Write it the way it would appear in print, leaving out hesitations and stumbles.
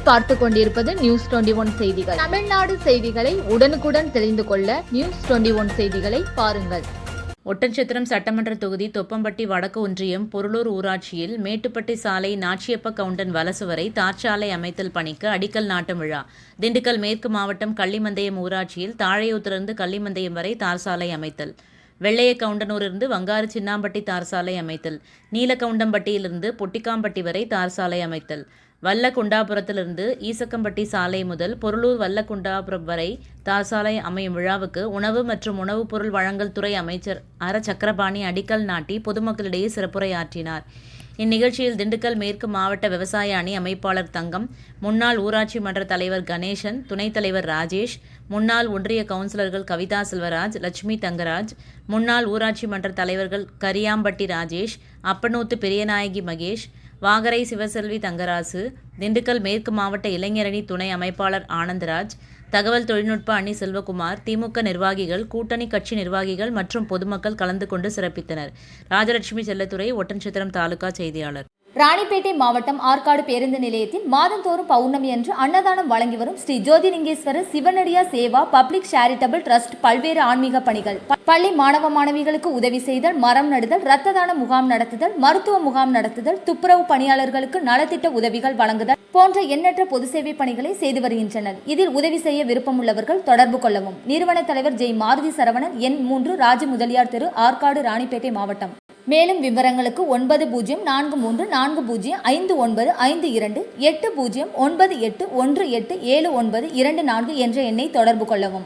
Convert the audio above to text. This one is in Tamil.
நீங்கள் பார்த்து கொண்டிருப்பது நியூஸ் 21 செய்திகள். தமிழ்நாடு செய்திகளை உடனுக்குடன் தெரிந்து கொள்ள நியூஸ் 21 செய்திகளை பாருங்கள். ஒட்டன்சத்திரம் சட்டமன்ற தொகுதி தொப்பம்பட்டி வடக்கு ஒன்றியம் பொருளூர் ஊராட்சியில் மேட்டுப்பட்டி சாலை நாச்சியப்ப கவுண்டன் வலசு வரை தார்ச்சாலை அமைத்தல் பணிக்கு அடிக்கல் நாட்டும் விழா. திண்டுக்கல் மேற்கு மாவட்டம் கள்ளிமந்தயம் ஊராட்சியில் தாழையூத்திலிருந்து கள்ளிமந்தயம் வரை தார்சாலை அமைத்தல். வெள்ளைய கவுண்டனூரிலிருந்து வங்காறு சின்னாம்பட்டி தார்சாலை அமைத்தல். நீலகவுண்டம்பட்டியிலிருந்து பொட்டிக்காம்பட்டி வரை தார்சாலை அமைத்தல். வல்லகுண்டாபுரத்திலிருந்து ஈசக்கம்பட்டி சாலை முதல் பொருளூர் வல்லகுண்டாபுரம் வரை தார்சாலை அமையும் விழாவுக்கு உணவு மற்றும் உணவுப் பொருள் வழங்கல் துறை அமைச்சர் அர சக்கரபாணி அடிக்கல் நாட்டி பொதுமக்களிடையே சிறப்புரையாற்றினார். இந்நிகழ்ச்சியில் திண்டுக்கல் மேற்கு மாவட்ட விவசாய அணி அமைப்பாளர் தங்கம், முன்னாள் ஊராட்சி மன்ற தலைவர் கணேசன், துணைத் தலைவர் ராஜேஷ், முன்னாள் ஒன்றிய கவுன்சிலர்கள் கவிதா செல்வராஜ், லட்சுமி தங்கராஜ், முன்னாள் ஊராட்சி மன்ற தலைவர்கள் கரியாம்பட்டி ராஜேஷ், அப்பனூத்து பெரியநாயகி மகேஷ், வாகரை சிவசெல்வி தங்கராசு, திண்டுக்கல் மேற்கு மாவட்ட இளைஞரணி துணை அமைப்பாளர் ஆனந்தராஜ், தகவல் தொழில்நுட்ப அணி செல்வகுமார், திமுக நிர்வாகிகள், கூட்டணி கட்சி நிர்வாகிகள் மற்றும் பொதுமக்கள் கலந்து கொண்டு சிறப்பித்தனர். ராஜலட்சுமி செல்லத்துறை, ஒட்டன்சத்திரம் தாலுகா செய்தியாளர். ராணிப்பேட்டை மாவட்டம் ஆற்காடு பேருந்து நிலையத்தில் மாதந்தோறும் பௌர்ணமி அன்று அன்னதானம் வழங்கி வரும் Sri Jothilingeswarar சிவனடியா Seva public charitable trust பல்வேறு ஆன்மீக பணிகள். பள்ளி மாணவ மாணவிகளுக்கு உதவி செய்தல், மரம் நடுதல், இரத்த தான முகாம் நடத்துதல், மருத்துவ முகாம் நடத்துதல், துப்புரவு பணியாளர்களுக்கு நலத்திட்ட உதவிகள் வழங்குதல் போன்ற எண்ணற்ற பொது சேவை பணிகளை செய்து வருகின்றனர். இதில் உதவி செய்ய விருப்பமுள்ளவர்கள் தொடர்பு கொள்ளவும். நிறுவன தலைவர் ஜெய் மாருதி சரவணன், எண் 3, ராஜ முதலியார் தெரு, ஆற்காடு, ராணிப்பேட்டை மாவட்டம். மேலும் விவரங்களுக்கு 9040459522 8098187924 என்ற எண்ணை தொடர்பு கொள்ளவும்.